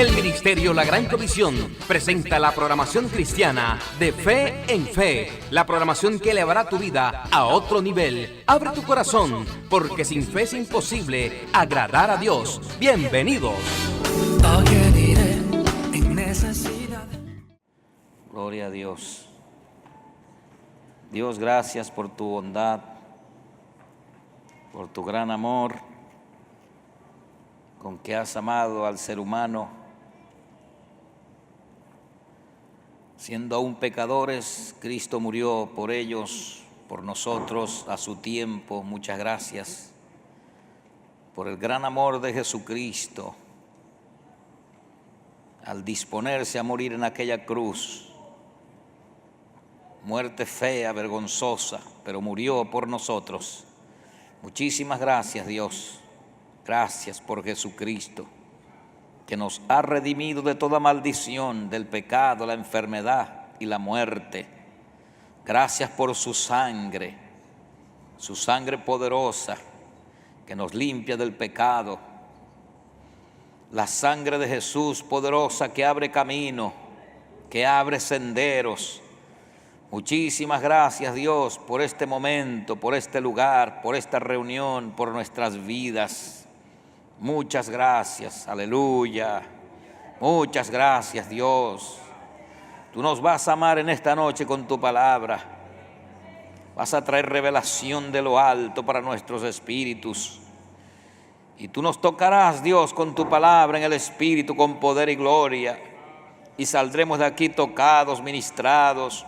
El Ministerio La Gran Comisión presenta la programación cristiana de Fe en Fe, la programación que elevará tu vida a otro nivel. Abre tu corazón, porque sin fe es imposible agradar a Dios. Bienvenidos. Gloria a Dios. Dios, gracias por tu bondad, por tu gran amor con que has amado al ser humano. Siendo aún pecadores, Cristo murió por ellos, por nosotros, a su tiempo. Muchas gracias por el gran amor de Jesucristo al disponerse a morir en aquella cruz. Muerte fea, vergonzosa, pero murió por nosotros. Muchísimas gracias, Dios. Gracias por Jesucristo, que nos ha redimido de toda maldición, del pecado, la enfermedad y la muerte. Gracias por su sangre poderosa, que nos limpia del pecado. La sangre de Jesús poderosa que abre camino, que abre senderos. Muchísimas gracias, Dios, por este momento, por este lugar, por esta reunión, por nuestras vidas. Muchas gracias, aleluya. Muchas gracias, Dios. Tú nos vas a amar en esta noche con tu palabra. Vas a traer revelación de lo alto para nuestros espíritus. Y tú nos tocarás, Dios, con tu palabra en el espíritu, con poder y gloria. Y saldremos de aquí tocados, ministrados,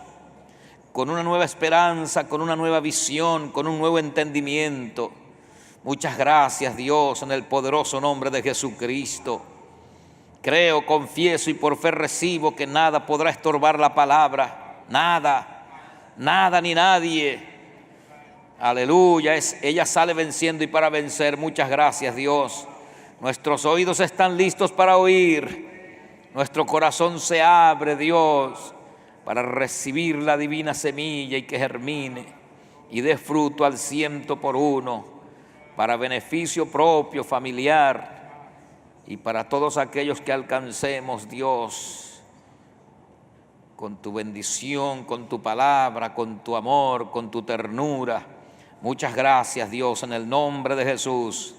con una nueva esperanza, con una nueva visión, con un nuevo entendimiento. Muchas gracias, Dios, en el poderoso nombre de Jesucristo. Creo, confieso y por fe recibo que nada podrá estorbar la palabra. Nada ni nadie. Aleluya, ella sale venciendo y para vencer. Muchas gracias, Dios. Nuestros oídos están listos para oír. Nuestro corazón se abre, Dios, para recibir la divina semilla y que germine y dé fruto al 100%, para beneficio propio, familiar y para todos aquellos que alcancemos, Dios, con tu bendición, con tu palabra, con tu amor, con tu ternura. Muchas gracias, Dios, en el nombre de Jesús.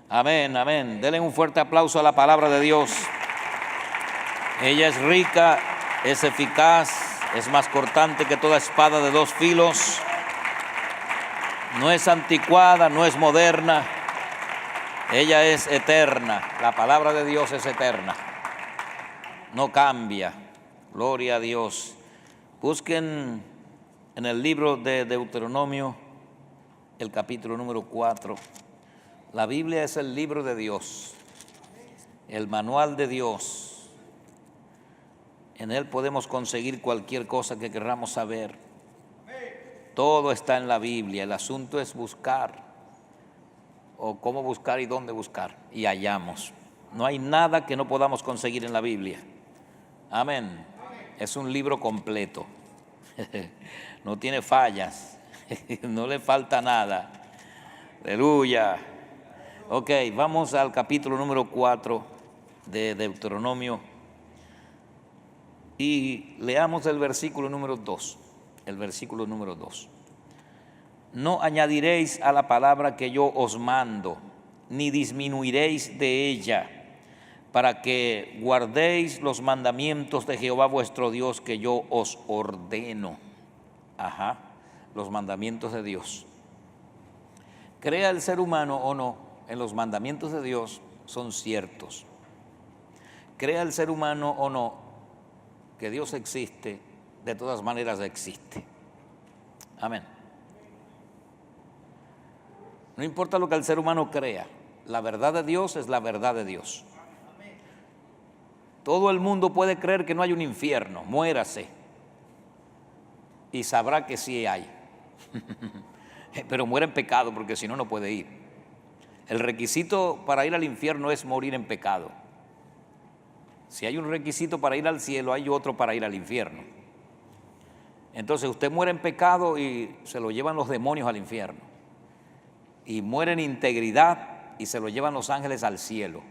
Amén, amén. Denle un fuerte aplauso a la palabra de Dios. Ella es rica, es eficaz, es más cortante que toda espada de dos filos. No es anticuada, no es moderna. Ella es eterna. La palabra de Dios es eterna. No cambia. Gloria a Dios. Busquen en el libro de Deuteronomio, el capítulo número 4. La Biblia es el libro de Dios, el manual de Dios. En él podemos conseguir cualquier cosa que queramos saber. Todo está en la Biblia. El asunto es buscar, o cómo buscar y dónde buscar, y hallamos. No hay nada que no podamos conseguir en la Biblia. Amén. Es un libro completo. No tiene fallas. No le falta nada. Aleluya. Ok, vamos al capítulo número 4 de Deuteronomio y leamos el versículo número 2. El versículo número 2. No añadiréis a la palabra que yo os mando, ni disminuiréis de ella, para que guardéis los mandamientos de Jehová vuestro Dios que yo os ordeno. Los mandamientos de Dios. Crea el ser humano o no, en los mandamientos de Dios son ciertos. Crea el ser humano o no que Dios existe, de todas maneras existe. Amén. No importa lo que el ser humano crea, la verdad de Dios es la verdad de Dios. Todo el mundo puede creer que no hay un infierno, muérase y sabrá que sí hay. Pero muere en pecado, porque si no, no puede ir. El requisito para ir al infierno es morir en pecado. Si hay un requisito para ir al cielo, hay otro para ir al infierno. Entonces usted muere en pecado y se lo llevan los demonios al infierno. Y muere en integridad y se lo llevan los ángeles al cielo.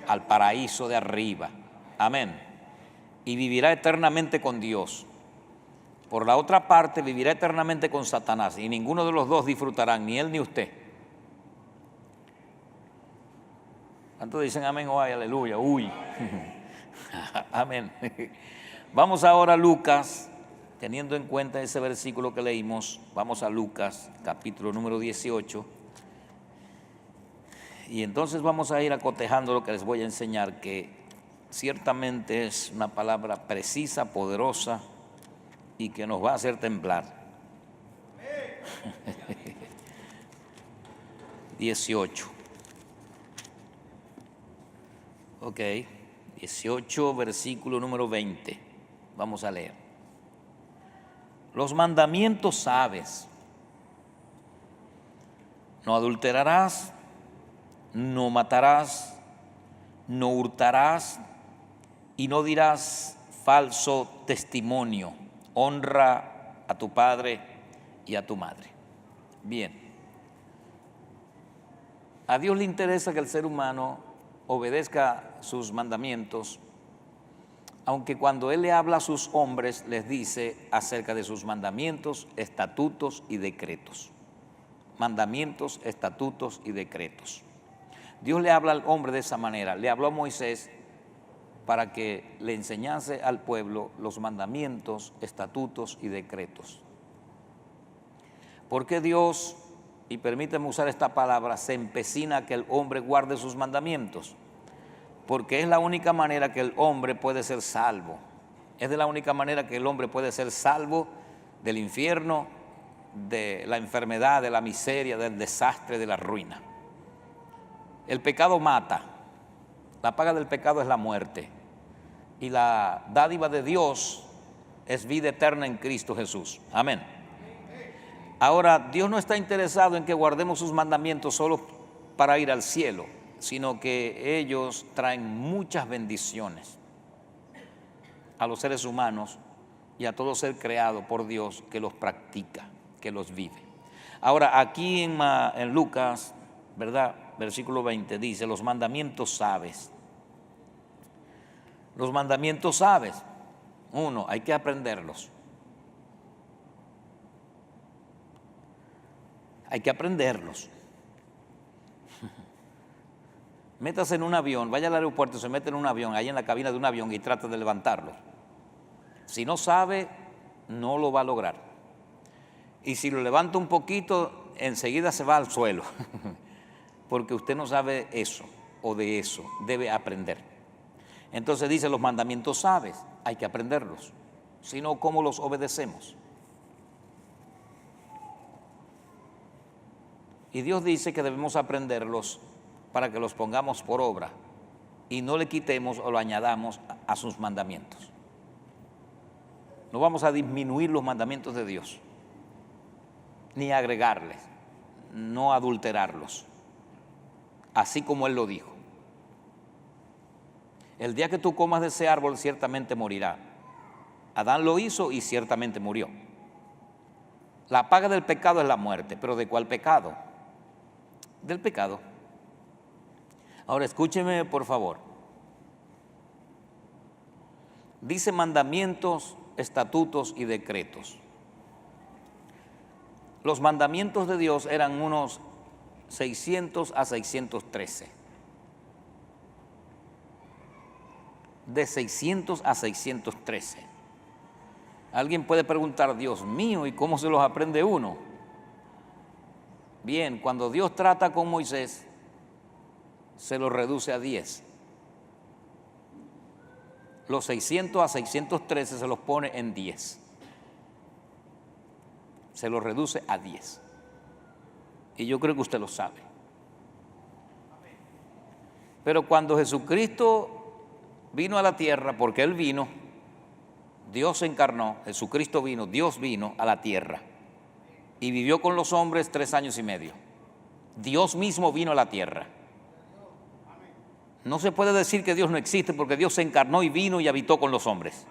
al paraíso de arriba. Amén. Y vivirá eternamente con Dios. Por la otra parte, vivirá eternamente con Satanás, y ninguno de los dos disfrutarán, ni él ni usted. ¿Cuántos dicen amén o ay, aleluya? Uy. Amén. Vamos ahora a Lucas, teniendo en cuenta ese versículo que leímos. Vamos a Lucas, capítulo número 18. Y entonces vamos a ir acotejando lo que les voy a enseñar, que ciertamente es una palabra precisa, poderosa y que nos va a hacer temblar. 18. Ok, 18, versículo número 20. Vamos a leer. Los mandamientos sabes: no adulterarás, no matarás, no hurtarás y no dirás falso testimonio. Honra a tu padre y a tu madre. Bien. A Dios le interesa que el ser humano obedezca sus mandamientos, aunque cuando Él le habla a sus hombres les dice acerca de sus mandamientos, estatutos y decretos. Mandamientos, estatutos y decretos. Dios le habla al hombre de esa manera. Le habló a Moisés para que le enseñase al pueblo los mandamientos, estatutos y decretos. ¿Por qué Dios, y permíteme usar esta palabra, se empecina a que el hombre guarde sus mandamientos? Porque es la única manera que el hombre puede ser salvo. Es de la única manera que el hombre puede ser salvo del infierno, de la enfermedad, de la miseria, del desastre, de la ruina. El pecado mata. La paga del pecado es la muerte. Y la dádiva de Dios es vida eterna en Cristo Jesús. Amén. Ahora, Dios no está interesado en que guardemos sus mandamientos solo para ir al cielo, sino que ellos traen muchas bendiciones a los seres humanos y a todo ser creado por Dios que los practica, que los vive. Ahora, aquí en Lucas, ¿verdad? Versículo 20 dice: los mandamientos sabes. Los mandamientos sabes. Uno, hay que aprenderlos. Hay que aprenderlos. Métase en un avión, vaya al aeropuerto, se mete en un avión, ahí en la cabina de un avión y trata de levantarlo. Si no sabe, no lo va a lograr. Y si lo levanta un poquito, enseguida se va al suelo. Porque usted no sabe eso o de eso, debe aprender. Entonces dice: los mandamientos sabes, hay que aprenderlos. Si no, ¿cómo los obedecemos? Y Dios dice que debemos aprenderlos para que los pongamos por obra y no le quitemos o lo añadamos a sus mandamientos. No vamos a disminuir los mandamientos de Dios, ni agregarles, no adulterarlos, así como Él lo dijo. El día que tú comas de ese árbol ciertamente morirá. Adán lo hizo y ciertamente murió. La paga del pecado es la muerte, pero ¿de cuál pecado? Del pecado. Ahora escúcheme por favor. Dice mandamientos, estatutos y decretos. Los mandamientos de Dios eran unos 600 a 613. De 600 a 613. Alguien puede preguntar: Dios mío, ¿y cómo se los aprende uno? Bien, cuando Dios trata con Moisés, se los reduce a 10. Los 600 a 613 se los pone en 10. Se los reduce a 10. Y yo creo que usted lo sabe. Pero cuando Jesucristo vino a la tierra, porque Él vino, Dios se encarnó, Jesucristo vino, Dios vino a la tierra y vivió con los hombres 3 años y medio. Dios mismo vino a la tierra. No se puede decir que Dios no existe, porque Dios se encarnó y vino y habitó con los hombres.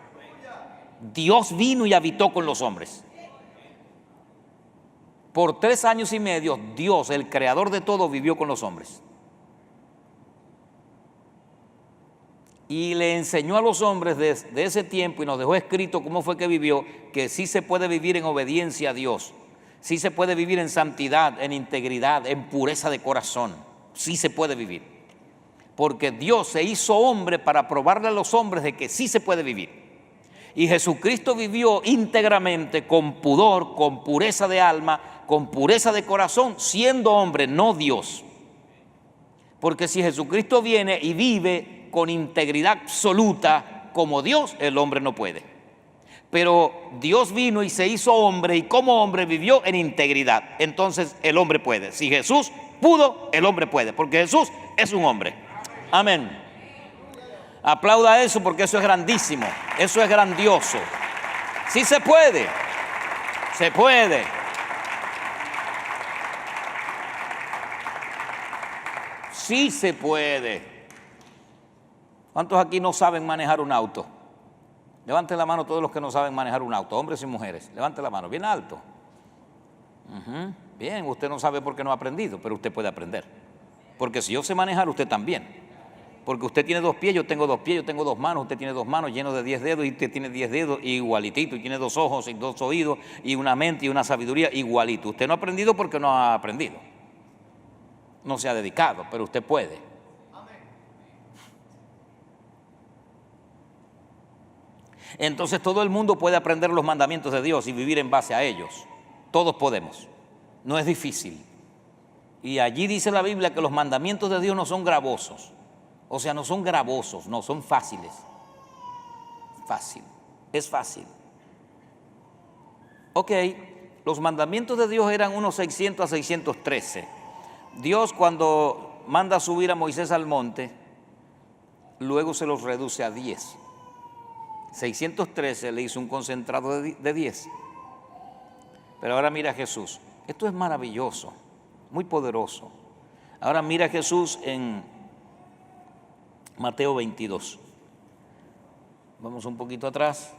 Dios vino y habitó con los hombres. Por 3 años y medio, Dios, el creador de todo, vivió con los hombres. y le enseñó a los hombres de ese tiempo y nos dejó escrito cómo fue que vivió, que sí se puede vivir en obediencia a Dios, sí se puede vivir en santidad, en integridad, en pureza de corazón, sí se puede vivir, porque Dios se hizo hombre para probarle a los hombres de que sí se puede vivir. Y Jesucristo vivió íntegramente, con pudor, con pureza de alma, con pureza de corazón, siendo hombre, no Dios. Porque si Jesucristo viene y vive con integridad absoluta como Dios, el hombre no puede. Pero Dios vino y se hizo hombre y como hombre vivió en integridad. Entonces el hombre puede. Si Jesús pudo, el hombre puede, porque Jesús es un hombre. Amén. Aplauda eso porque eso es grandísimo, eso es grandioso. Sí se puede, se puede. Sí se puede. ¿Cuántos aquí no saben manejar un auto? Levanten la mano todos los que no saben manejar un auto, hombres y mujeres. Levanten la mano, bien alto. Bien, usted no sabe por qué no ha aprendido, pero usted puede aprender. Porque si yo sé manejar, usted también. Porque usted tiene 2 pies, yo tengo 2 pies, yo tengo 2 manos, usted tiene 2 manos llenos de 10 dedos y usted tiene 10 dedos igualitito, y tiene 2 ojos y 2 oídos y una mente y una sabiduría igualito. Usted no ha aprendido porque no ha aprendido. No se ha dedicado, pero usted puede. Entonces todo el mundo puede aprender los mandamientos de Dios y vivir en base a ellos. Todos podemos. No es difícil. Y allí dice la Biblia que los mandamientos de Dios no son gravosos. O sea, no son gravosos, no, son fáciles. Fácil, es fácil. Ok, los mandamientos de Dios eran unos 600 a 613. Dios, cuando manda subir a Moisés al monte, luego se los reduce a 10. 613 le hizo un concentrado de 10. Pero ahora mira a Jesús. Esto es maravilloso, muy poderoso. Ahora mira a Jesús en Mateo 22. Vamos un poquito atrás.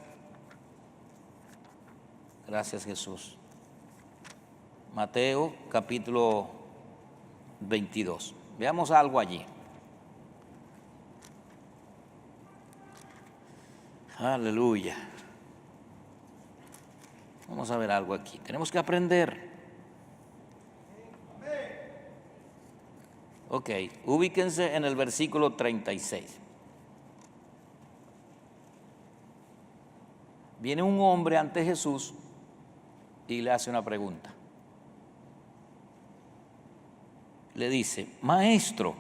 Gracias, Jesús. Mateo capítulo 22. Veamos algo allí. Aleluya. Vamos a ver algo aquí. Tenemos que aprender. Ok, ubíquense en el versículo 36. Viene un hombre ante Jesús y le hace una pregunta. Le dice: Maestro,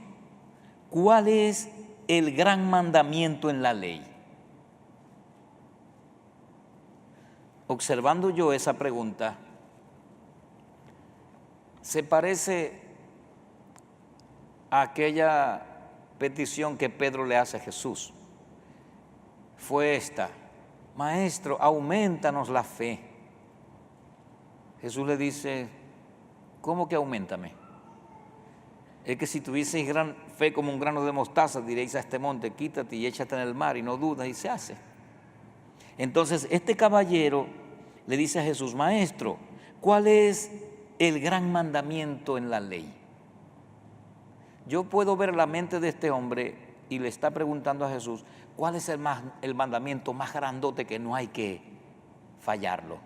¿cuál es el gran mandamiento en la ley? Observando yo esa pregunta, se parece a aquella petición que Pedro le hace a Jesús. Fue esta: Maestro, aumentanos la fe. Jesús le dice: ¿cómo que aumentame? Es que si tuvieseis gran fe como un grano de mostaza, diréis a este monte: quítate y échate en el mar, y no dudas, y se hace. Entonces este caballero le dice a Jesús: Maestro, ¿cuál es el gran mandamiento en la ley? Yo puedo ver la mente de este hombre y le está preguntando a Jesús: ¿cuál es el mandamiento más grandote que no hay que fallarlo?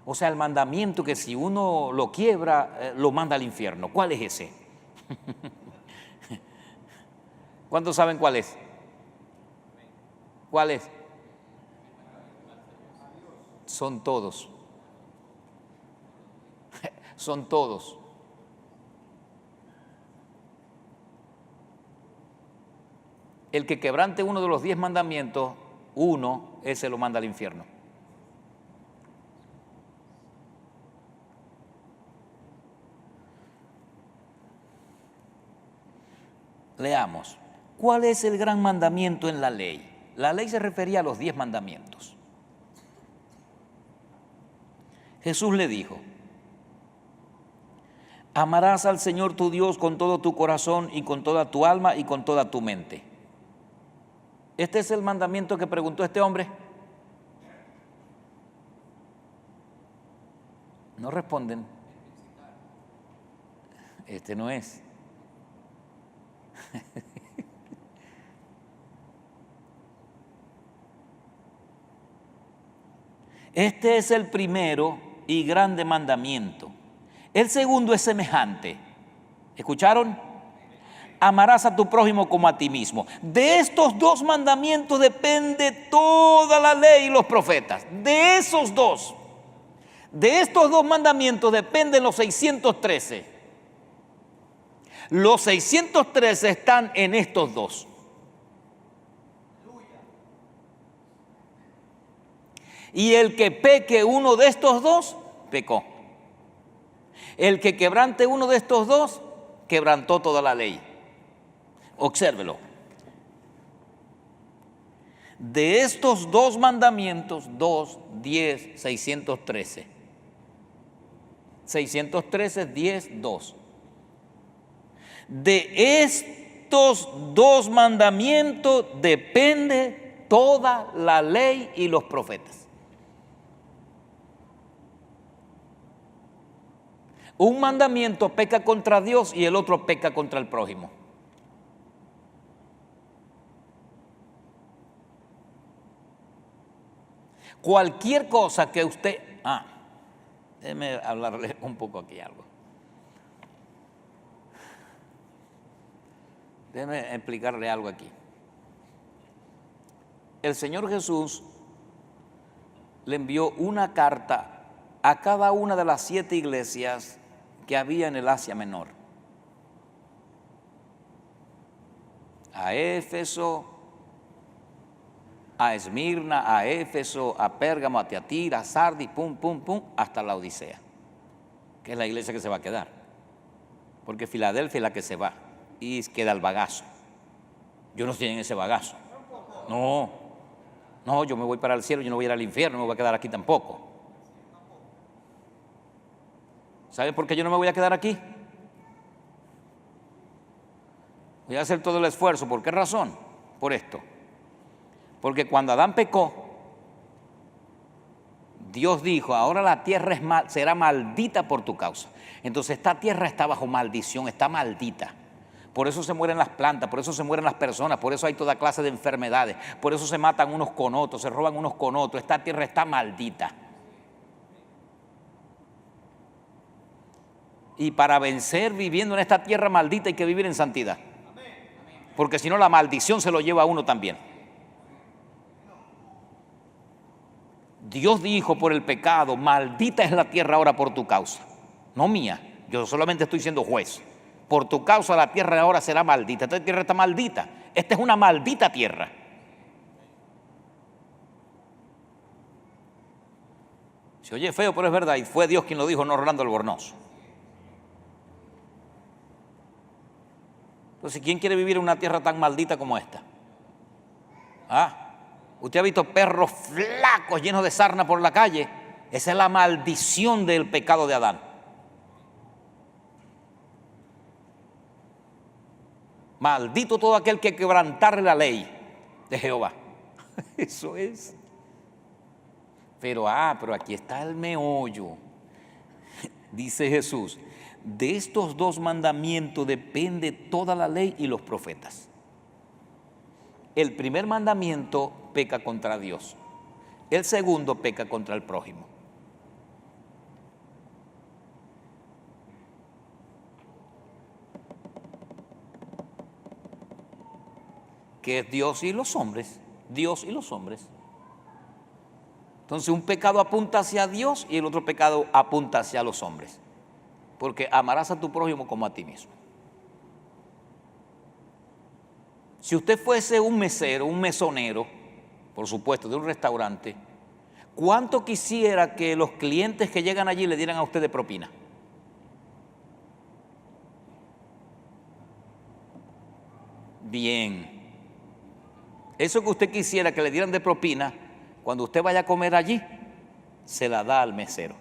O sea, el mandamiento que si uno lo quiebra, lo manda al infierno. ¿Cuál es ese? ¿Cuántos saben cuál es? ¿Cuál es? Son todos. Son todos. El que quebrante uno de los 10 mandamientos, ese lo manda al infierno. Leamos. ¿Cuál es el gran mandamiento en la ley? La ley se refería a los 10 mandamientos. Jesús le dijo: amarás al Señor tu Dios con todo tu corazón y con toda tu alma y con toda tu mente. ¿Este es el mandamiento que preguntó este hombre? No responden. Este no es. Este es el primero y grande mandamiento. El segundo es semejante. ¿Escucharon? Amarás a tu prójimo como a ti mismo. De estos dos mandamientos depende toda la ley y los profetas. De esos dos. De estos dos mandamientos dependen los 613. Los 613 están en estos dos. Y el que peque uno de estos dos, pecó. El que quebrante uno de estos dos, quebrantó toda la ley. Obsérvelo. De estos dos mandamientos, 2, 10, 613. 613, 10, 2. De estos dos mandamientos depende toda la ley y los profetas. Un mandamiento peca contra Dios y el otro peca contra el prójimo. Cualquier cosa que usted... déjeme hablarle un poco aquí algo. Déjeme explicarle algo aquí. El Señor Jesús le envió una carta a cada una de las 7 iglesias que había en el Asia Menor. A Éfeso, a Esmirna, a Éfeso, a Pérgamo, a Tiatira, a Sardis, hasta la Odisea, que es la iglesia que se va a quedar. Porque Filadelfia es la que se va y queda el bagazo. Yo no estoy en ese bagazo. No, yo me voy para el cielo, yo no voy a ir al infierno, no me voy a quedar aquí tampoco. ¿Saben por qué yo no me voy a quedar aquí? Voy a hacer todo el esfuerzo. ¿Por qué razón? Por esto. Porque cuando Adán pecó, Dios dijo, ahora la tierra será maldita por tu causa. Entonces esta tierra está bajo maldición, está maldita. Por eso se mueren las plantas, por eso se mueren las personas, por eso hay toda clase de enfermedades, por eso se matan unos con otros, se roban unos con otros. Esta tierra está maldita. Y para vencer viviendo en esta tierra maldita hay que vivir en santidad. Porque si no la maldición se lo lleva a uno también. Dios dijo por el pecado, maldita es la tierra ahora por tu causa. No mía, yo solamente estoy siendo juez. Por tu causa la tierra ahora será maldita. Esta tierra está maldita. Esta es una maldita tierra. Se oye feo, pero es verdad. Y fue Dios quien lo dijo, no Orlando Albornoz. Entonces, ¿quién quiere vivir en una tierra tan maldita como esta? ¿Usted ha visto perros flacos llenos de sarna por la calle? Esa es la maldición del pecado de Adán. Maldito todo aquel que quebrantare la ley de Jehová. Eso es. Pero aquí está el meollo. Dice Jesús, de estos dos mandamientos depende toda la ley y los profetas. El primer mandamiento peca contra Dios. El segundo peca contra el prójimo. Que es Dios y los hombres. Dios y los hombres. Entonces un pecado apunta hacia Dios y el otro pecado apunta hacia los hombres. Porque amarás a tu prójimo como a ti mismo. Si usted fuese un mesero, un mesonero, por supuesto, de un restaurante, ¿cuánto quisiera que los clientes que llegan allí le dieran a usted de propina? Bien. Eso que usted quisiera que le dieran de propina, cuando usted vaya a comer allí, se la da al mesero.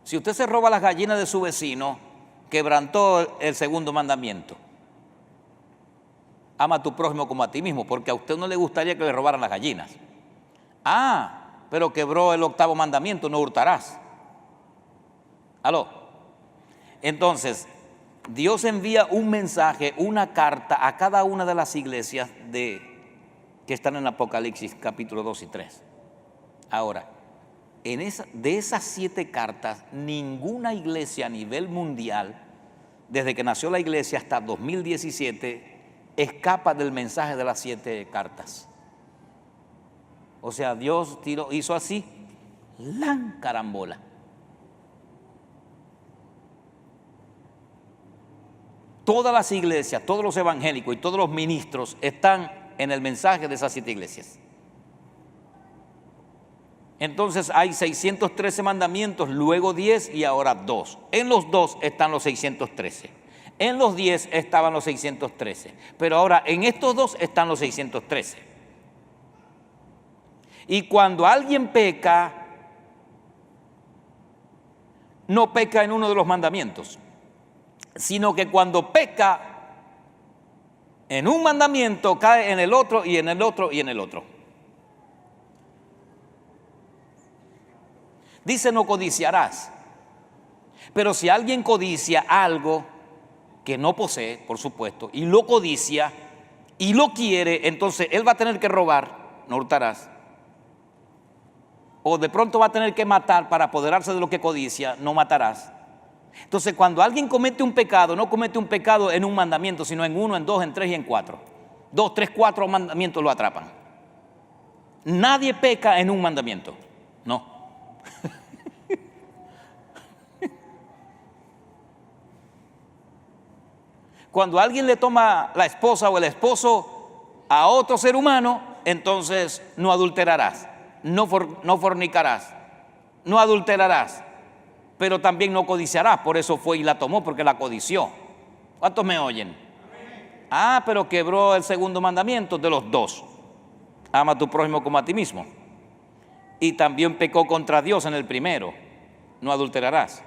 Si usted se roba las gallinas de su vecino, quebrantó el segundo mandamiento. Ama a tu prójimo como a ti mismo, porque a usted no le gustaría que le robaran las gallinas. Pero quebró el 8º mandamiento, no hurtarás. ¿Aló? Entonces, Dios envía un mensaje, una carta a cada una de las iglesias que están en Apocalipsis capítulo 2 y 3. Ahora, de esas 7 cartas, ninguna iglesia a nivel mundial, desde que nació la iglesia hasta 2017, escapa del mensaje de las 7 cartas. O sea, Dios hizo así, ¡lan! Carambola. Todas las iglesias, todos los evangélicos y todos los ministros están en el mensaje de esas 7 iglesias. Entonces hay 613 mandamientos, luego 10 y ahora 2. En los 2 están los 613. En los 10 estaban los 613. Pero ahora en estos 2 están los 613. Y cuando alguien peca, no peca en uno de los mandamientos, sino que cuando peca en un mandamiento, cae en el otro y en el otro y en el otro. Dice: no codiciarás. Pero si alguien codicia algo que no posee, por supuesto, y lo codicia y lo quiere, entonces él va a tener que robar, no hurtarás. O de pronto va a tener que matar para apoderarse de lo que codicia, no matarás. Entonces, cuando alguien comete un pecado, no comete un pecado en un mandamiento, sino en 1, en 2, en 3 y en 4. 2, 3, 4 mandamientos lo atrapan. Nadie peca en un mandamiento, no. Cuando alguien le toma la esposa o el esposo a otro ser humano, entonces no adulterarás, no fornicarás, no adulterarás, pero también no codiciarás. Por eso fue y la tomó, porque la codició. ¿Cuántos me oyen? Pero quebró el 2º mandamiento de los 2. Ama a tu prójimo como a ti mismo. Y también pecó contra Dios en el primero. No adulterarás.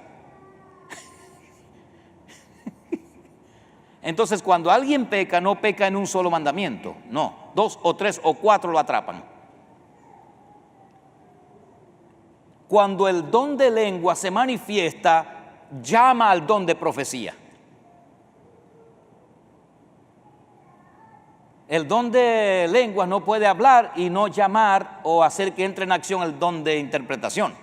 Entonces, cuando alguien peca, no peca en un solo mandamiento. No, 2 o 3 o 4 lo atrapan. Cuando el don de lengua se manifiesta, llama al don de profecía. El don de lengua no puede hablar y no llamar o hacer que entre en acción el don de interpretación.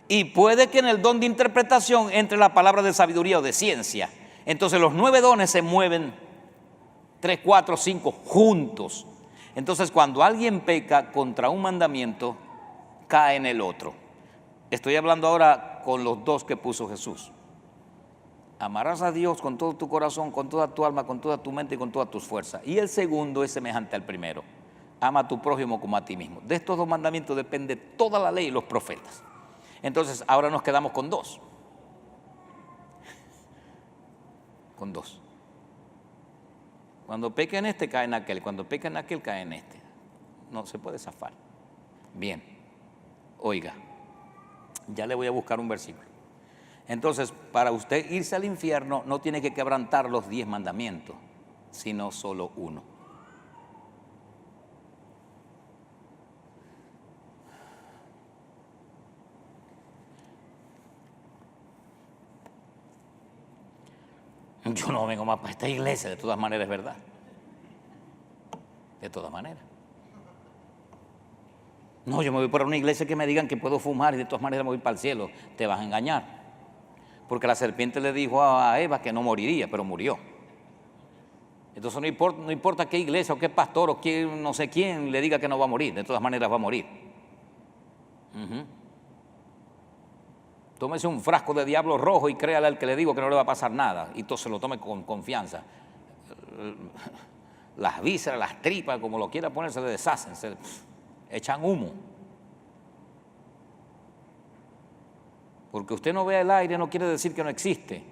Y puede que en el don de interpretación entre la palabra de sabiduría o de ciencia. Entonces los 9 dones se mueven 3, 4, 5 juntos. Entonces, cuando alguien peca contra un mandamiento, cae en el otro. Estoy hablando ahora con los 2 que puso Jesús. Amarás a Dios con todo tu corazón, con toda tu alma, con toda tu mente y con todas tus fuerzas. Y el segundo es semejante al primero: ama a tu prójimo como a ti mismo. De estos 2 mandamientos depende toda la ley y los profetas. Entonces, ahora nos quedamos con 2. Con 2. Cuando peca en este, cae en aquel. Cuando peca en aquel, cae en este. No se puede zafar. Bien. Oiga, ya le voy a buscar un versículo. Entonces, para usted irse al infierno, no tiene que quebrantar los 10 mandamientos, sino solo uno. Yo no vengo más para esta iglesia, de todas maneras, es verdad. De todas maneras. No, yo me voy para una iglesia que me digan que puedo fumar y de todas maneras me voy para el cielo. Te vas a engañar. Porque la serpiente le dijo a Eva que no moriría, pero murió. Entonces no importa qué iglesia o qué pastor o quién, no sé quién le diga que no va a morir, de todas maneras va a morir. Tómese un frasco de diablo rojo y créale al que le digo que no le va a pasar nada. Y entonces lo tome con confianza. Las vísceras, las tripas, como lo quiera poner, se le deshacen, se echan humo. Porque usted no vea el aire no quiere decir que no existe.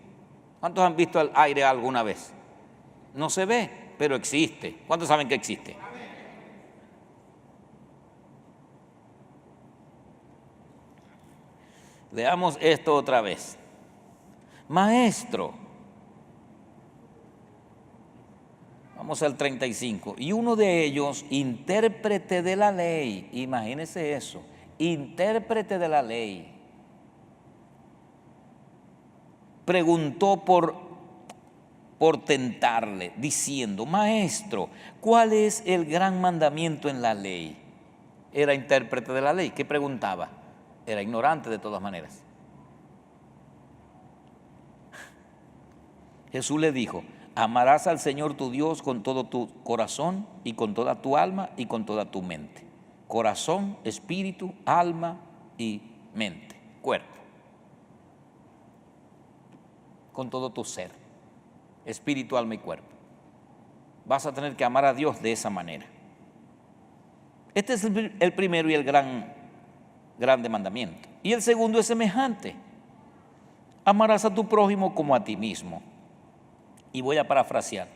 ¿Cuántos han visto el aire alguna vez? No se ve, pero existe. ¿Cuántos saben que existe? Leamos esto otra vez. Maestro. Vamos al 35. Y uno de ellos, intérprete de la ley, imagínese eso, intérprete de la ley, preguntó por tentarle, diciendo: Maestro, ¿cuál es el gran mandamiento en la ley? Era intérprete de la ley. ¿Qué preguntaba? Era ignorante de todas maneras. Jesús le dijo: amarás al Señor tu Dios con todo tu corazón y con toda tu alma y con toda tu mente. Corazón, espíritu, alma y mente, cuerpo. Con todo tu ser, espíritu, alma y cuerpo. Vas a tener que amar a Dios de esa manera. Este es el primero y el grande mandamiento. Y el segundo es semejante: amarás a tu prójimo como a ti mismo. Y voy a parafrasear.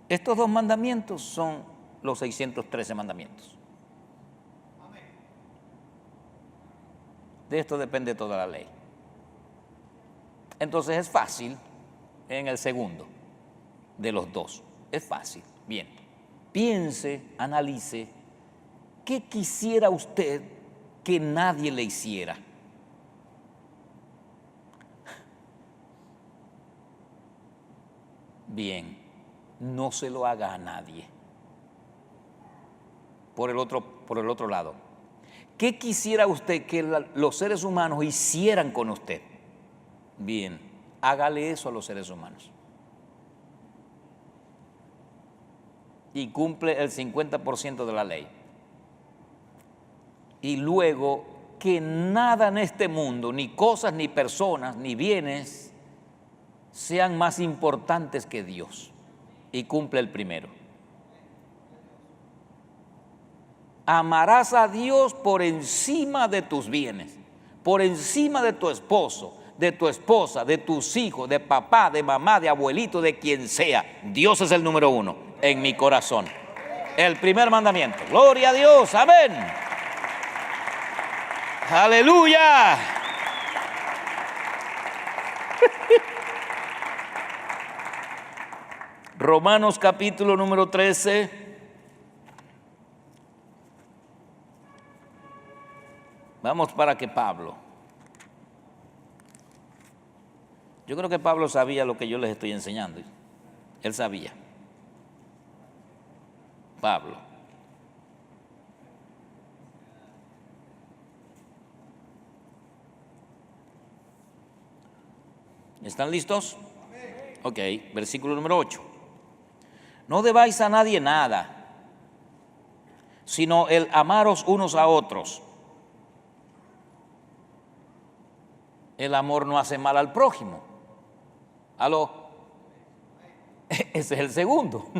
Estos dos mandamientos son los 613 mandamientos. De esto depende toda la ley. Entonces es fácil en el segundo de los dos. Es fácil. Bien. Piense, analice, ¿qué quisiera usted que nadie le hiciera? Bien, no se lo haga a nadie. Por el otro lado, ¿qué quisiera usted que los seres humanos hicieran con usted? Bien, hágale eso a los seres humanos. Y cumple el 50% de la ley. Y luego, que nada en este mundo, ni cosas, ni personas, ni bienes, sean más importantes que Dios. Y cumple el primero. Amarás a Dios por encima de tus bienes, por encima de tu esposo, de tu esposa, de tus hijos, de papá, de mamá, de abuelito, de quien sea. Dios es el número uno en mi corazón. El primer mandamiento. Gloria a Dios. Amén. Aleluya. Romanos capítulo número 13. Vamos para que Pablo. Yo creo que Pablo sabía lo que yo les estoy enseñando. Él sabía. Pablo. ¿Están listos? Ok, versículo número 8. No debáis a nadie nada, sino el amaros unos a otros. El amor no hace mal al prójimo. ¿Aló? Ese es el segundo.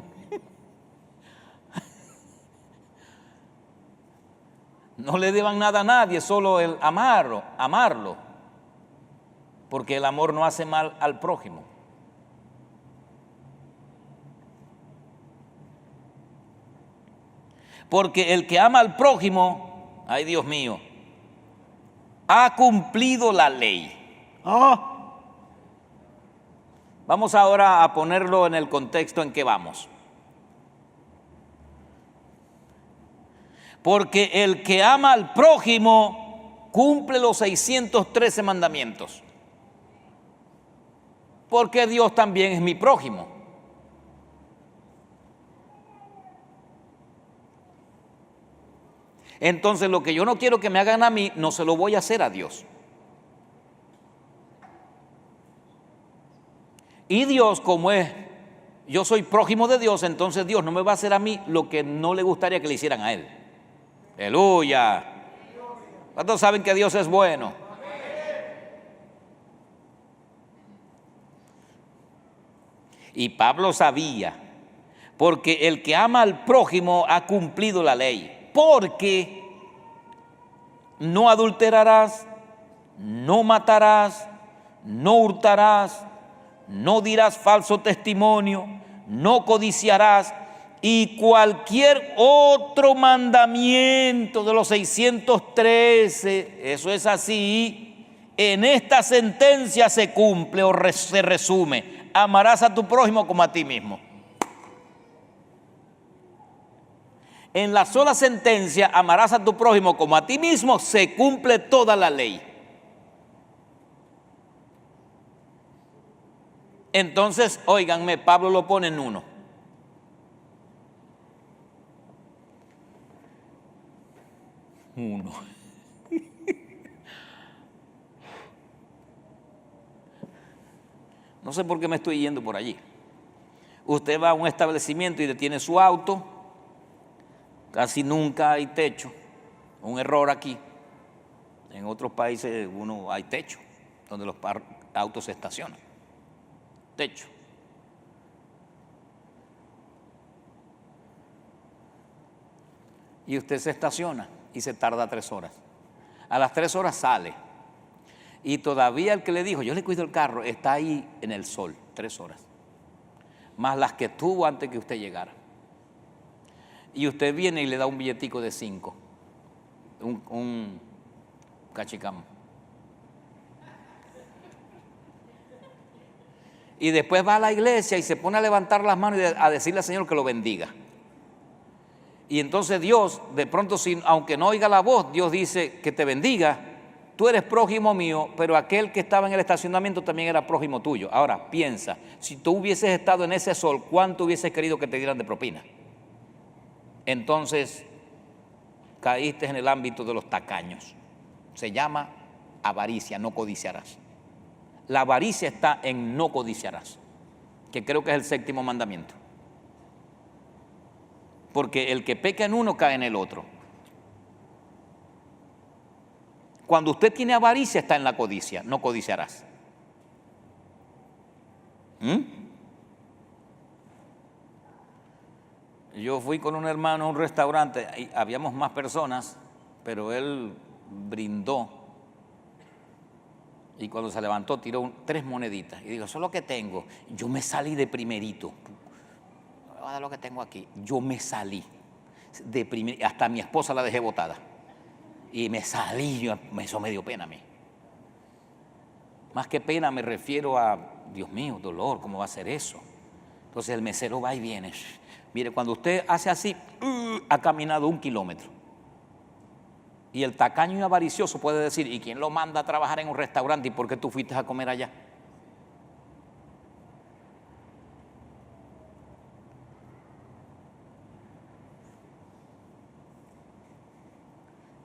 No le deban nada a nadie, solo el amarlo. Porque el amor no hace mal al prójimo. Porque el que ama al prójimo, ay Dios mío, ha cumplido la ley. Vamos ahora a ponerlo en el contexto en que vamos. Porque el que ama al prójimo cumple los 613 mandamientos. Porque Dios también es mi prójimo. Entonces lo que yo no quiero que me hagan a mí, no se lo voy a hacer a Dios. Y Dios, como yo soy prójimo de Dios, entonces Dios no me va a hacer a mí lo que no le gustaría que le hicieran a Él. Aleluya. ¿Cuántos saben que Dios es bueno? Y Pablo sabía, porque el que ama al prójimo ha cumplido la ley. Porque no adulterarás, no matarás, no hurtarás, no dirás falso testimonio, no codiciarás, y cualquier otro mandamiento de los 613, eso es así, en esta sentencia se cumple o se resume: amarás a tu prójimo como a ti mismo. En la sola sentencia, amarás a tu prójimo como a ti mismo, se cumple toda la ley. Entonces, óiganme, Pablo lo pone en 1. No sé por qué me estoy yendo por allí. Usted va a un establecimiento y detiene su auto, casi nunca hay techo, un error aquí. En otros países hay techo, donde los autos se estacionan. Techo. Y usted se estaciona y se tarda 3 horas. A las 3 horas sale. Y todavía el que le dijo, yo le cuido el carro, está ahí en el sol, 3 horas. Más las que tuvo antes que usted llegara. Y usted viene y le da un billetico de 5. Un cachicamo. Y después va a la iglesia y se pone a levantar las manos y a decirle al Señor que lo bendiga. Y entonces Dios, de pronto, aunque no oiga la voz, Dios dice que te bendiga. Tú eres prójimo mío, pero aquel que estaba en el estacionamiento también era prójimo tuyo. Ahora, piensa, si tú hubieses estado en ese sol, ¿cuánto hubieses querido que te dieran de propina? Entonces, caíste en el ámbito de los tacaños. Se llama avaricia, no codiciarás. La avaricia está en no codiciarás, que creo que es el 7º mandamiento. Porque el que peca en uno cae en el otro. Cuando usted tiene avaricia está en la codicia, no codiciarás. Yo fui con un hermano a un restaurante, y habíamos más personas, pero él brindó. Y cuando se levantó tiró 3 moneditas. Y digo, eso es lo que tengo. Yo me salí de primerito. Voy a dar lo que tengo aquí. Yo me salí de primerito. Hasta mi esposa la dejé botada. Y me salí, eso me dio pena a mí. Más que pena me refiero a, Dios mío, dolor, ¿cómo va a ser eso? Entonces el mesero va y viene. Mire, cuando usted hace así, ha caminado 1 kilómetro. Y el tacaño y avaricioso puede decir, ¿y quién lo manda a trabajar en un restaurante y por qué tú fuiste a comer allá?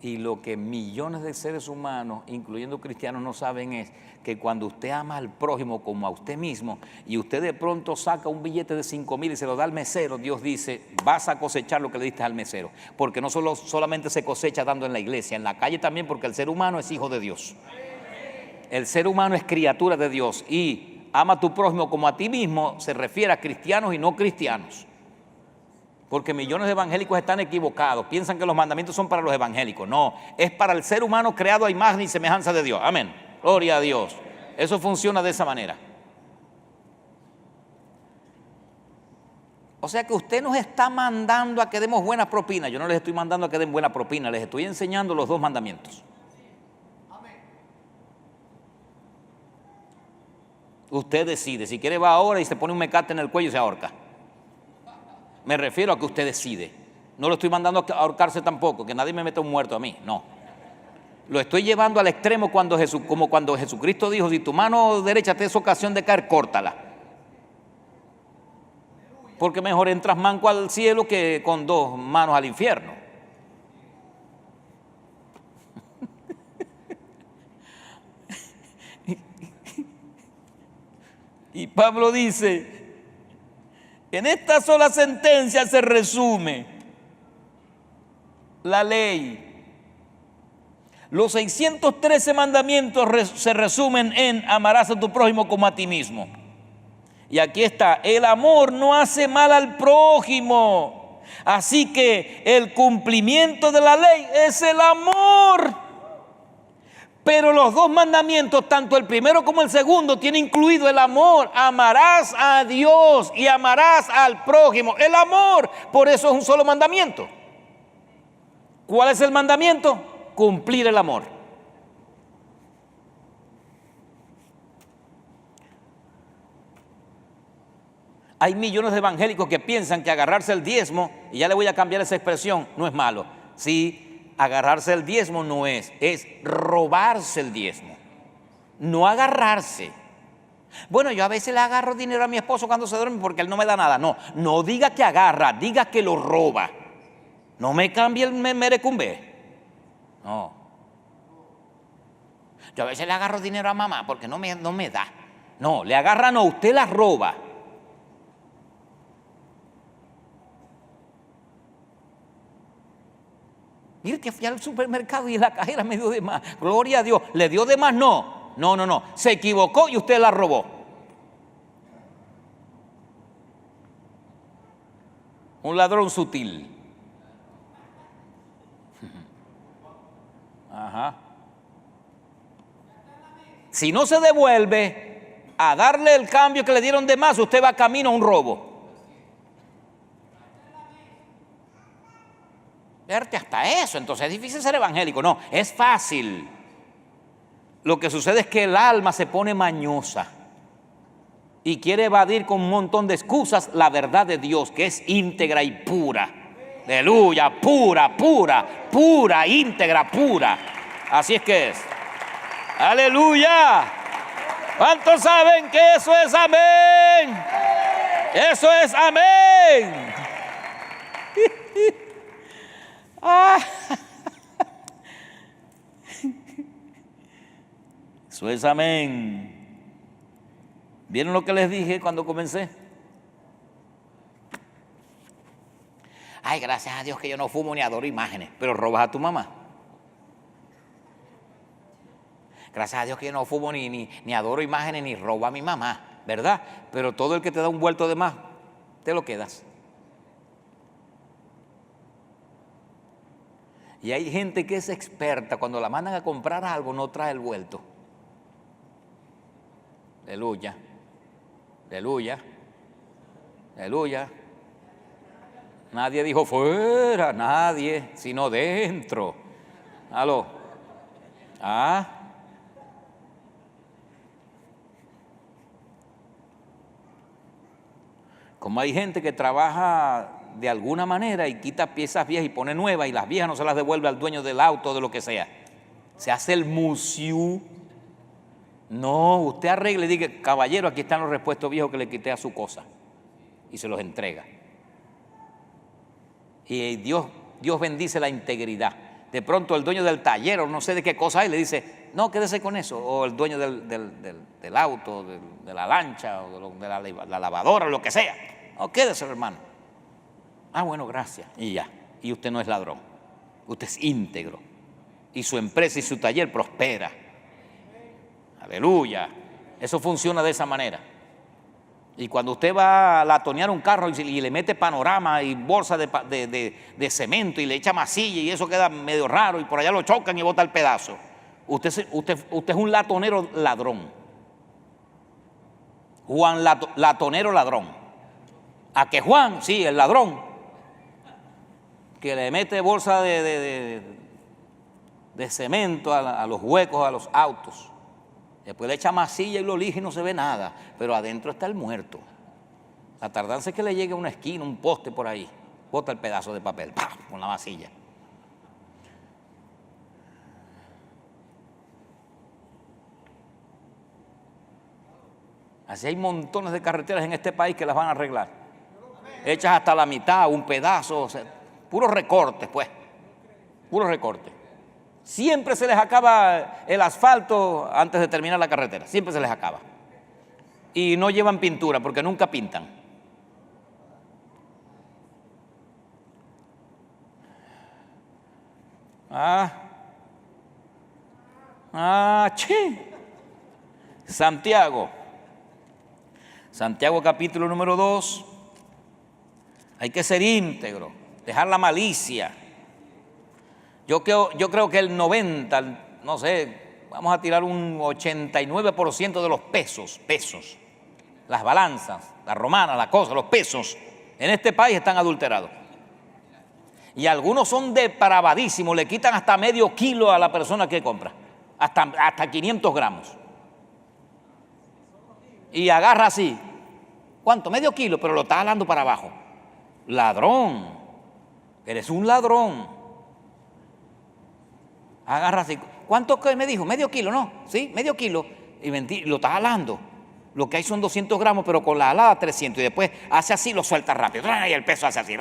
Y lo que millones de seres humanos, incluyendo cristianos, no saben es que cuando usted ama al prójimo como a usted mismo y usted de pronto saca un billete de 5,000 y se lo da al mesero, Dios dice, vas a cosechar lo que le diste al mesero. Porque no solamente se cosecha dando en la iglesia, en la calle también, porque el ser humano es hijo de Dios. El ser humano es criatura de Dios y ama a tu prójimo como a ti mismo se refiere a cristianos y no cristianos. Porque millones de evangélicos están equivocados, piensan que los mandamientos son para los evangélicos. No, es para el ser humano creado a imagen y semejanza de Dios. Amén, gloria a Dios. Eso funciona de esa manera. O sea que usted nos está mandando a que demos buenas propinas. Yo no les estoy mandando a que den buena propina, les estoy enseñando los 2 mandamientos. Usted decide, si quiere va ahora y se pone un mecate en el cuello y se ahorca. Me refiero a que usted decide. No lo estoy mandando a ahorcarse tampoco, que nadie me meta un muerto a mí, no. Lo estoy llevando al extremo como cuando Jesucristo dijo, si tu mano derecha te es ocasión de caer, córtala. Porque mejor entras manco al cielo que con 2 manos al infierno. Y Pablo dice, en esta sola sentencia se resume la ley. Los 613 mandamientos se resumen en amarás a tu prójimo como a ti mismo. Y aquí está, el amor no hace mal al prójimo. Así que el cumplimiento de la ley es el amor. Pero los 2 mandamientos, tanto el primero como el segundo, tienen incluido el amor. Amarás a Dios y amarás al prójimo. El amor, por eso es un solo mandamiento. ¿Cuál es el mandamiento? Cumplir el amor. Hay millones de evangélicos que piensan que agarrarse el diezmo, y ya le voy a cambiar esa expresión, no es malo. Sí, agarrarse el diezmo no es robarse el diezmo. No agarrarse. Bueno, yo a veces le agarro dinero a mi esposo cuando se duerme porque él no me da nada. No, no diga que agarra, diga que lo roba. No me cambie el merecumbe. No. Yo a veces le agarro dinero a mamá porque no me da. No, le agarra no, usted la roba. Mire que fui al supermercado y la cajera me dio de más. Gloria a Dios. ¿Le dio de más? No. No. Se equivocó y usted la robó. Un ladrón sutil. Ajá. Si no se devuelve a darle el cambio que le dieron de más, usted va camino a un robo. Verte hasta eso, entonces es difícil ser evangélico. No, es fácil. Lo que sucede es que el alma se pone mañosa y quiere evadir con un montón de excusas la verdad de Dios, que es íntegra y pura. Aleluya, pura, íntegra, pura. Así es que es. Aleluya. ¿Cuántos saben que eso es amén? Eso es amén. Eso es amén. ¿Vieron lo que les dije cuando comencé? Ay, gracias a Dios que yo no fumo ni adoro imágenes, pero robas a tu mamá. Gracias a Dios que yo no fumo ni adoro imágenes ni robo a mi mamá, ¿verdad? Pero todo el que te da un vuelto de más, te lo quedas. Y hay gente que es experta, cuando la mandan a comprar algo no trae el vuelto. Aleluya, aleluya, aleluya. Nadie dijo fuera, nadie, sino dentro. ¿Aló? Como hay gente que trabaja de alguna manera y quita piezas viejas y pone nuevas y las viejas no se las devuelve al dueño del auto o de lo que sea. Se hace el museo. No, usted arregle y diga, caballero, aquí están los repuestos viejos que le quité a su cosa. Y se los entrega. Y Dios bendice la integridad. De pronto el dueño del taller o no sé de qué cosa hay le dice, no, quédese con eso. O el dueño del auto, de la lancha o de la lavadora o lo que sea. No, quédese, hermano. Bueno, gracias. Y ya. Y usted no es ladrón. Usted es íntegro. Y su empresa y su taller prospera. Aleluya. Eso funciona de esa manera. Y cuando usted va a latonear un carro y le mete panorama y bolsa de cemento y le echa masilla y eso queda medio raro y por allá lo chocan y bota el pedazo, usted es un latonero ladrón. Juan latonero ladrón. A que Juan, sí, el ladrón, que le mete bolsa de cemento a los huecos, a los autos. Después le echa masilla y lo lija y no se ve nada, pero adentro está el muerto. La tardanza es que le llegue a una esquina, un poste por ahí, bota el pedazo de papel, ¡pam!, con la masilla. Así hay montones de carreteras en este país que las van a arreglar. Hechas hasta la mitad, un pedazo, o sea, puros recortes, pues, puros recortes. Siempre se les acaba el asfalto antes de terminar la carretera, siempre se les acaba. Y no llevan pintura porque nunca pintan. Santiago capítulo número 2. Hay que ser íntegro, dejar la malicia. Yo creo que el 90, no sé, vamos a tirar un 89% de los pesos, las balanzas, la romana, la cosa, los pesos, en este país están adulterados. Y algunos son depravadísimos, le quitan hasta medio kilo a la persona que compra, hasta 500 gramos. Y agarra así, ¿Cuánto? Medio kilo, pero lo está jalando para abajo. Ladrón, eres un ladrón. Agarra así. ¿Cuánto me dijo? Medio kilo, ¿no? Sí, medio kilo. Y lo está jalando. Lo que hay son 200 gramos, pero con la jalada 300. Y después hace así, lo suelta rápido. Y el peso hace así.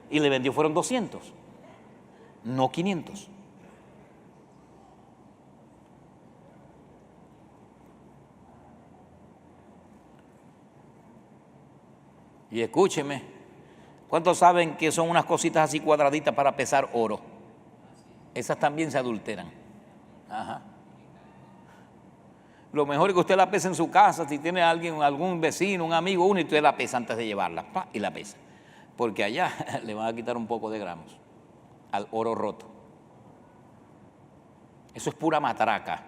Y le vendió, fueron 200, no 500. Y escúcheme, ¿cuántos saben que son unas cositas así cuadraditas para pesar oro? Esas también se adulteran. Ajá. Lo mejor es que usted la pese en su casa, si tiene alguien, algún vecino, un amigo, uno, y usted la pesa antes de llevarla, y la pesa. Porque allá le van a quitar un poco de gramos al oro roto. Eso es pura matraca,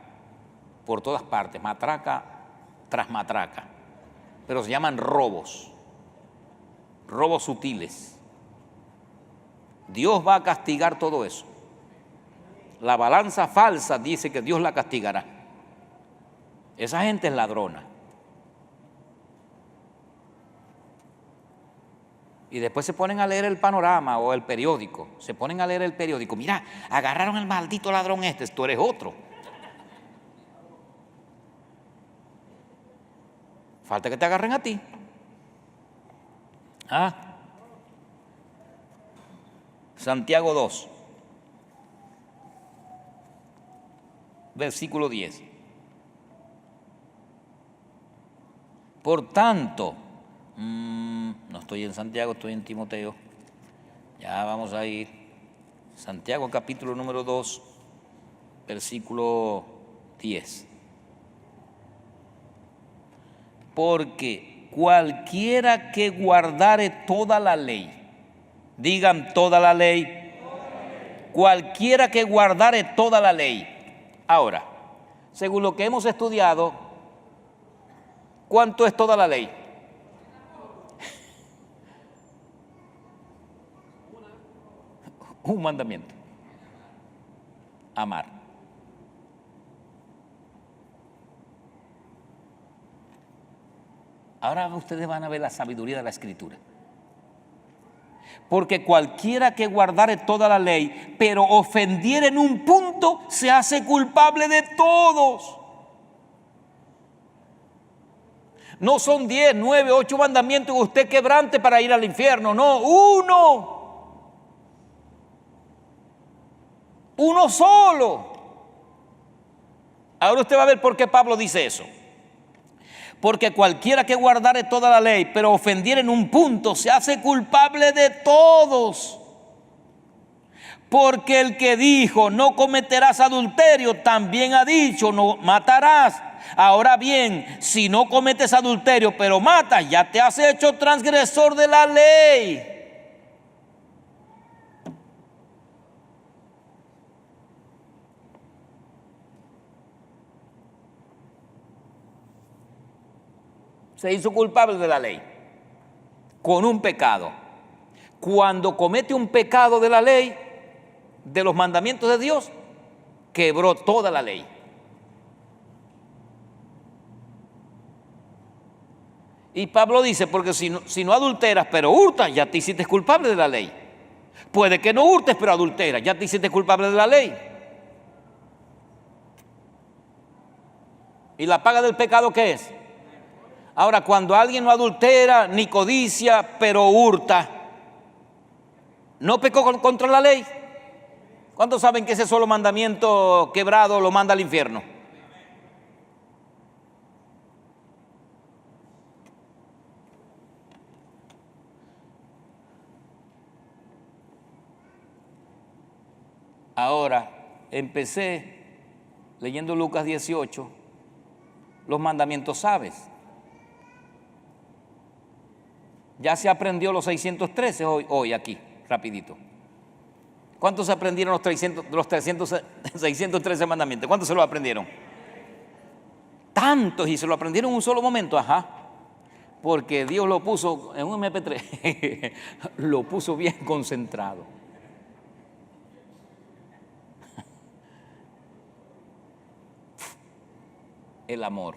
por todas partes, matraca tras matraca. Pero se llaman robos sutiles. Dios va a castigar todo eso. La balanza falsa dice que Dios la castigará. Esa gente es ladrona. Y después se ponen a leer el Panorama o el periódico. Se ponen a leer el periódico. Mira, agarraron al maldito ladrón este, tú eres otro. Falta que te agarren a ti. Santiago 2, versículo 10. Por tanto, no estoy en Santiago, estoy en Timoteo. Ya vamos a ir. Santiago capítulo número 2, versículo 10. Porque cualquiera que guardare toda la ley, digan toda la ley, cualquiera que guardare toda la ley. Ahora, según lo que hemos estudiado, ¿cuánto es toda la ley? Un mandamiento: amar. Ahora ustedes van a ver la sabiduría de la Escritura. Porque cualquiera que guardare toda la ley, pero ofendiere en un punto, se hace culpable de todos. No son 10, 9, 8 mandamientos que usted quebrante para ir al infierno. No, uno solo. Ahora usted va a ver por qué Pablo dice eso. Porque cualquiera que guardare toda la ley, pero ofendiere en un punto, se hace culpable de todos. Porque el que dijo, no cometerás adulterio, también ha dicho, no matarás. Ahora bien, si no cometes adulterio, pero matas, ya te has hecho transgresor de la ley. Se hizo culpable de la ley con un pecado. Cuando comete un pecado de la ley, de los mandamientos de Dios, quebró toda la ley. Y Pablo dice, porque si no adulteras, pero hurtas, ya te hiciste culpable de la ley. Puede que no hurtes, pero adulteras, ya te hiciste culpable de la ley. ¿Y la paga del pecado qué es? Ahora, cuando alguien no adultera ni codicia, pero hurta, ¿no pecó contra la ley? ¿Cuántos saben que ese solo mandamiento quebrado lo manda al infierno? Ahora, empecé leyendo Lucas 18, los mandamientos sabes. Ya se aprendió los 613 hoy aquí, rapidito. ¿Cuántos aprendieron los 613 mandamientos? ¿Cuántos se lo aprendieron? Tantos, y se lo aprendieron en un solo momento, porque Dios lo puso en un MP3, lo puso bien concentrado. El amor.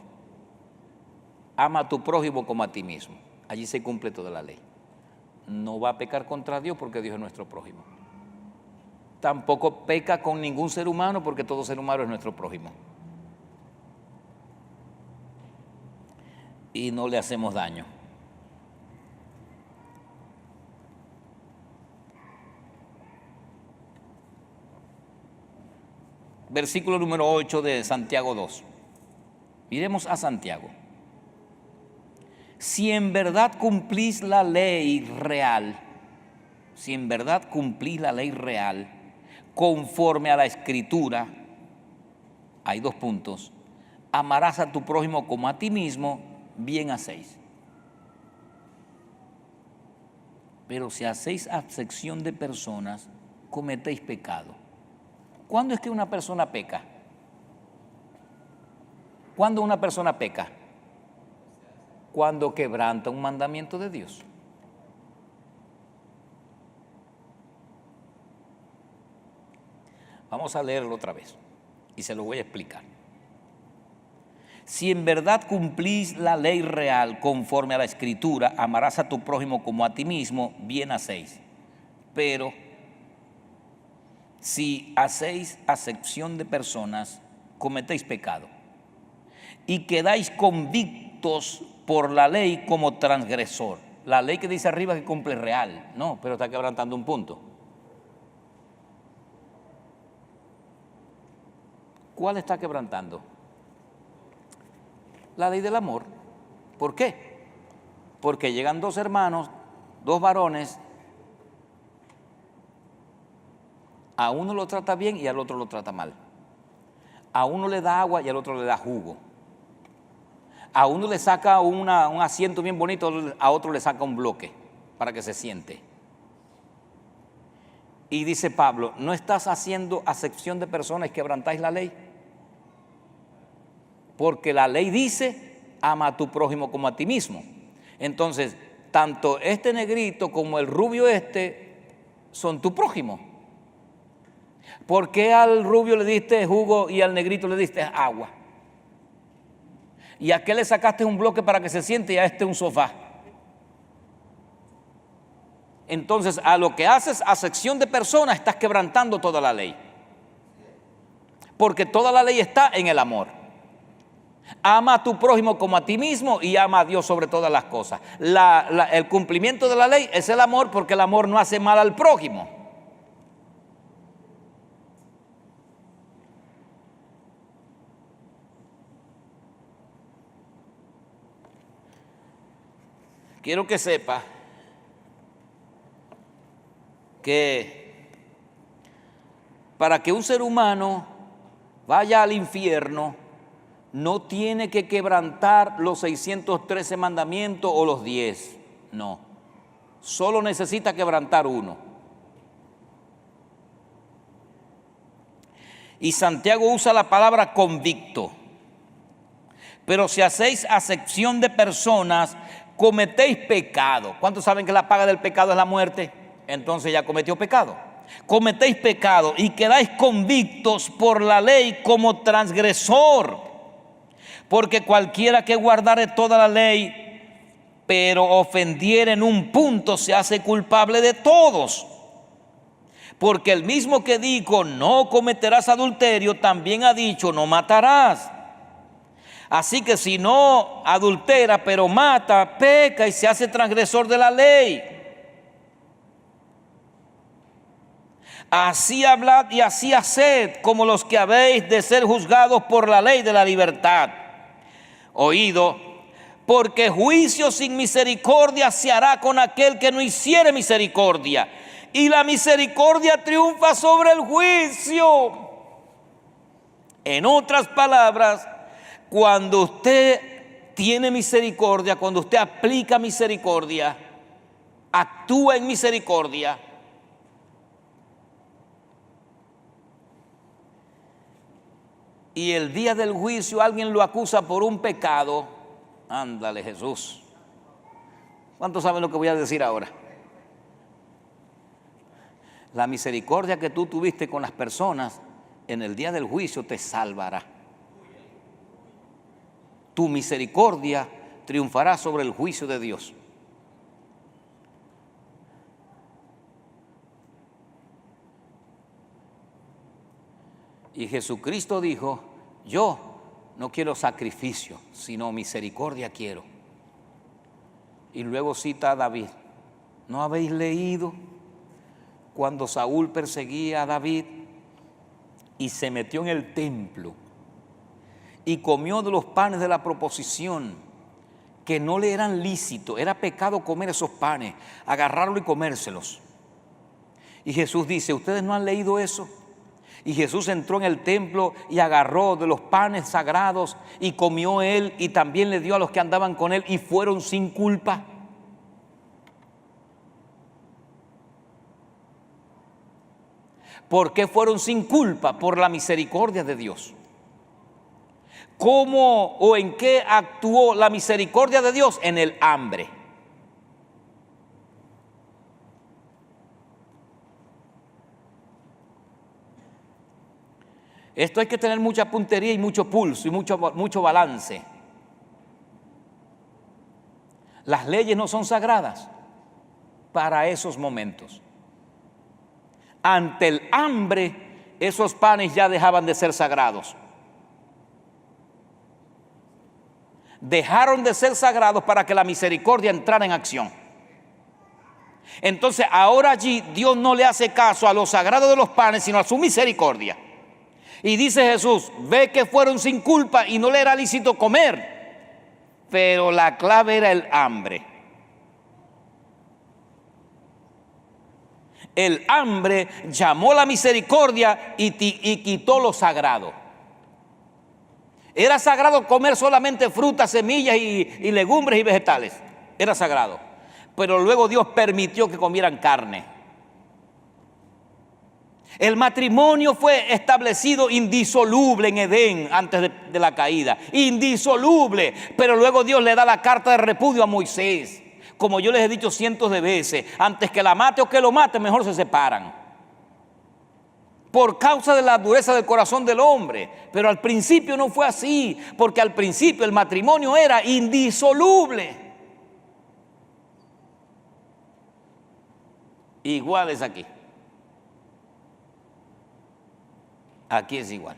ama a tu prójimo como a ti mismo. Allí se cumple toda la ley. No va a pecar contra Dios porque Dios es nuestro prójimo. Tampoco peca con ningún ser humano porque todo ser humano es nuestro prójimo. Y no le hacemos daño. Versículo número 8 de Santiago 2. Miremos a Santiago. Si en verdad cumplís la ley real, si en verdad cumplís la ley real, conforme a la Escritura, hay 2 puntos, amarás a tu prójimo como a ti mismo, bien hacéis. Pero si hacéis acepción de personas, cometéis pecado. ¿Cuándo es que una persona peca? ¿Cuándo una persona peca? Cuando quebranta un mandamiento de Dios. Vamos a leerlo otra vez y se lo voy a explicar. Si en verdad cumplís la ley real conforme a la Escritura, amarás a tu prójimo como a ti mismo, bien hacéis. Pero si hacéis acepción de personas, cometéis pecado y quedáis convictos por la ley como transgresor. La ley que dice arriba que cumple real, no, pero está quebrantando un punto. ¿Cuál está quebrantando? La ley del amor. ¿Por qué? Porque llegan 2 hermanos, 2 varones, a uno lo trata bien y al otro lo trata mal. A uno le da agua y al otro le da jugo. A uno le saca un asiento bien bonito, a otro le saca un bloque para que se siente. Y dice Pablo, ¿no estás haciendo acepción de personas y quebrantáis la ley? Porque la ley dice, ama a tu prójimo como a ti mismo. Entonces, tanto este negrito como el rubio son tu prójimo. ¿Por qué al rubio le diste jugo y al negrito le diste agua? ¿Y a qué le sacaste un bloque para que se siente y a un sofá? Entonces, a lo que haces acepción de personas, estás quebrantando toda la ley. Porque toda la ley está en el amor. Ama a tu prójimo como a ti mismo y ama a Dios sobre todas las cosas. El cumplimiento de la ley es el amor, porque el amor no hace mal al prójimo. Quiero que sepa que para que un ser humano vaya al infierno, no tiene que quebrantar los 613 mandamientos o los 10, no. Solo necesita quebrantar uno. Y Santiago usa la palabra convicto. Pero si hacéis acepción de personas, cometéis pecado. ¿Cuántos saben que la paga del pecado es la muerte? Entonces ya cometió pecado. Cometéis pecado y quedáis convictos por la ley como transgresor. Porque cualquiera que guardare toda la ley, pero ofendiere en un punto, se hace culpable de todos. Porque el mismo que dijo, no cometerás adulterio, también ha dicho, no matarás. Así que si no adultera, pero mata, peca y se hace transgresor de la ley. Así hablad y así haced, como los que habéis de ser juzgados por la ley de la libertad. Oído, porque juicio sin misericordia se hará con aquel que no hiciere misericordia. Y la misericordia triunfa sobre el juicio. En otras palabras, cuando usted tiene misericordia, cuando usted aplica misericordia, actúa en misericordia, y el día del juicio alguien lo acusa por un pecado, ándale Jesús. ¿Cuántos saben lo que voy a decir ahora? La misericordia que tú tuviste con las personas en el día del juicio te salvará. Tu misericordia triunfará sobre el juicio de Dios. Y Jesucristo dijo: yo no quiero sacrificio, sino misericordia quiero. Y luego cita a David: ¿no habéis leído cuando Saúl perseguía a David y se metió en el templo y comió de los panes de la proposición, que no le eran lícitos? Era pecado comer esos panes, agarrarlo y comérselos. Y Jesús dice: ¿ustedes no han leído eso? Y Jesús entró en el templo y agarró de los panes sagrados y comió él, y también le dio a los que andaban con él, y fueron sin culpa. ¿Por qué fueron sin culpa? Por la misericordia de Dios. ¿Cómo o en qué actuó la misericordia de Dios? En el hambre. Esto hay que tener mucha puntería y mucho pulso y mucho balance. Las leyes no son sagradas para esos momentos. Ante el hambre, esos panes ya dejaban de ser sagrados. Dejaron de ser sagrados para que la misericordia entrara en acción. Entonces, ahora allí Dios no le hace caso a lo sagrado de los panes, sino a su misericordia. Y dice Jesús: ve que fueron sin culpa y no le era lícito comer, pero la clave era el hambre. El hambre llamó la misericordia y quitó lo sagrado. Era sagrado comer solamente frutas, semillas y legumbres y vegetales. Era sagrado. Pero luego Dios permitió que comieran carne. El matrimonio fue establecido indisoluble en Edén antes de la caída. Indisoluble. Pero luego Dios le da la carta de repudio a Moisés. Como yo les he dicho cientos de veces, antes que la mate o que lo mate, mejor se separan. Por causa de la dureza del corazón del hombre. Pero al principio no fue así, porque al principio el matrimonio era indisoluble. Igual es aquí. Aquí es igual.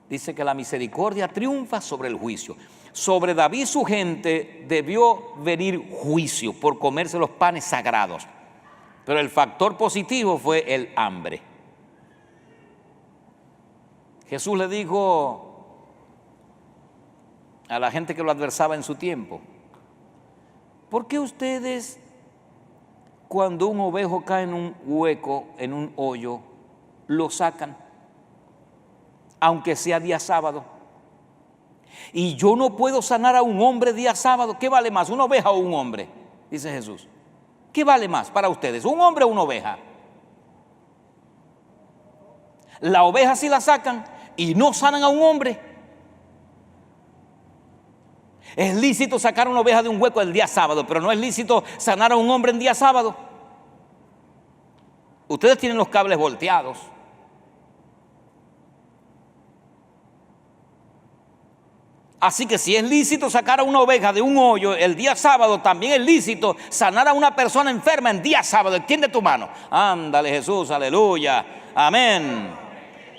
Dice que la misericordia triunfa sobre el juicio. Sobre David y su gente debió venir juicio por comerse los panes sagrados. Pero el factor positivo fue el hambre. Jesús le dijo a la gente que lo adversaba en su tiempo: ¿por qué ustedes, cuando un ovejo cae en un hueco, en un hoyo, lo sacan, aunque sea día sábado? Y yo no puedo sanar a un hombre día sábado. ¿Qué vale más, una oveja o un hombre? Dice Jesús. ¿Qué vale más para ustedes, un hombre o una oveja? La oveja sí la sacan y no sanan a un hombre. Es lícito sacar una oveja de un hueco el día sábado, pero no es lícito sanar a un hombre en día sábado. Ustedes tienen los cables volteados. Así que si es lícito sacar a una oveja de un hoyo el día sábado, también es lícito sanar a una persona enferma en día sábado. Extiende tu mano. Ándale, Jesús, aleluya, amén.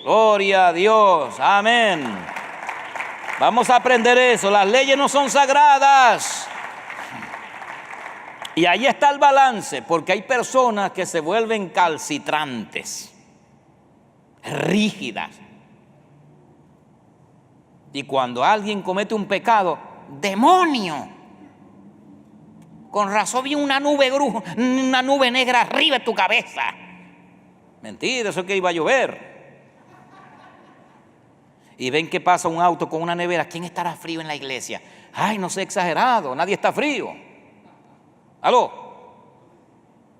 Gloria a Dios, amén. Vamos a aprender eso. Las leyes no son sagradas. Y ahí está el balance, porque hay personas que se vuelven calcitrantes, rígidas. Y cuando alguien comete un pecado, ¡demonio! Con razón vi una nube negra arriba de tu cabeza. Mentira, eso es que iba a llover. Y ven que pasa un auto con una nevera. ¿Quién estará frío en la iglesia? Ay, no sé, exagerado, nadie está frío. ¿Aló?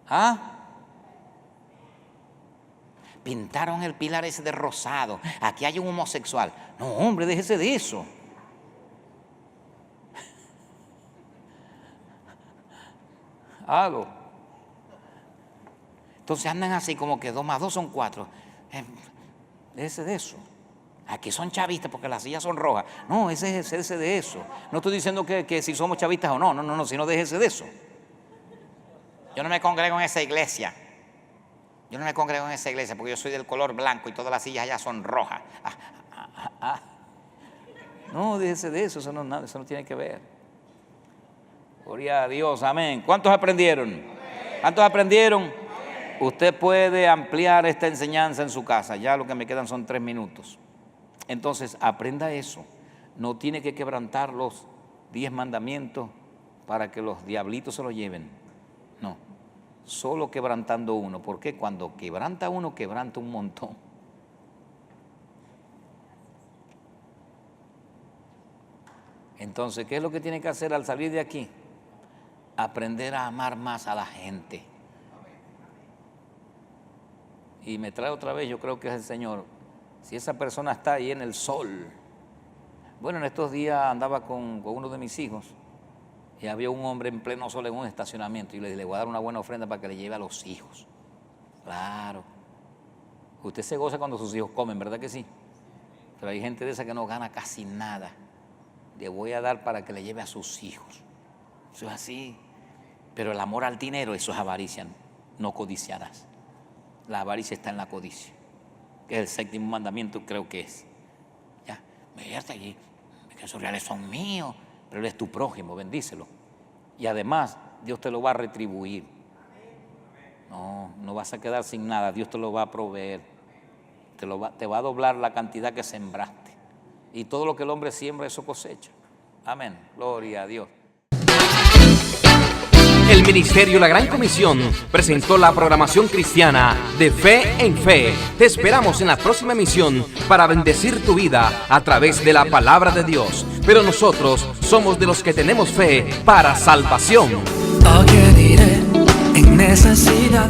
¿Ah? Pintaron el pilar ese de rosado. Aquí hay un homosexual. No, hombre, déjese de eso. Algo. Entonces andan así como que 2 más 2 son 4. Déjese de eso. Aquí son chavistas porque las sillas son rojas. No, ese es ese de eso. No estoy diciendo que si somos chavistas o no, sino déjese de eso. Yo no me congrego en esa iglesia. Yo no me congrego en esa iglesia porque yo soy del color blanco y todas las sillas allá son rojas. No, déjese de eso, eso no tiene que ver. Gloria a Dios, amén. ¿Cuántos aprendieron? ¿Cuántos aprendieron? Usted puede ampliar esta enseñanza en su casa. Ya lo que me quedan son 3 minutos. Entonces, aprenda eso. No tiene que quebrantar los 10 mandamientos para que los diablitos se lo lleven. No, solo quebrantando uno. Porque cuando quebranta uno, quebranta un montón. Entonces, ¿qué es lo que tiene que hacer al salir de aquí? Aprender a amar más a la gente. Y me trae otra vez, yo creo que es el Señor. Si esa persona está ahí en el sol. Bueno, en estos días andaba con uno de mis hijos y había un hombre en pleno sol en un estacionamiento. Y le dije, le voy a dar una buena ofrenda para que le lleve a los hijos. Claro. Usted se goza cuando sus hijos comen, ¿verdad que sí? Pero hay gente de esa que no gana casi nada. Le voy a dar para que le lleve a sus hijos. Eso es así. Pero el amor al dinero, eso es avaricia. No codiciarás. La avaricia está en la codicia, que es el 7º mandamiento, creo que es. Ya, mírate allí, que esos reales son míos, pero él es tu prójimo, bendícelo. Y además, Dios te lo va a retribuir. No vas a quedar sin nada, Dios te lo va a proveer. Te va a doblar la cantidad que sembraste. Y todo lo que el hombre siembra, eso cosecha. Amén, gloria a Dios. El Ministerio La Gran Comisión presentó la programación cristiana de Fe en Fe. Te esperamos en la próxima emisión para bendecir tu vida a través de la palabra de Dios. Pero nosotros somos de los que tenemos fe para salvación. ¿A qué diré en necesidad?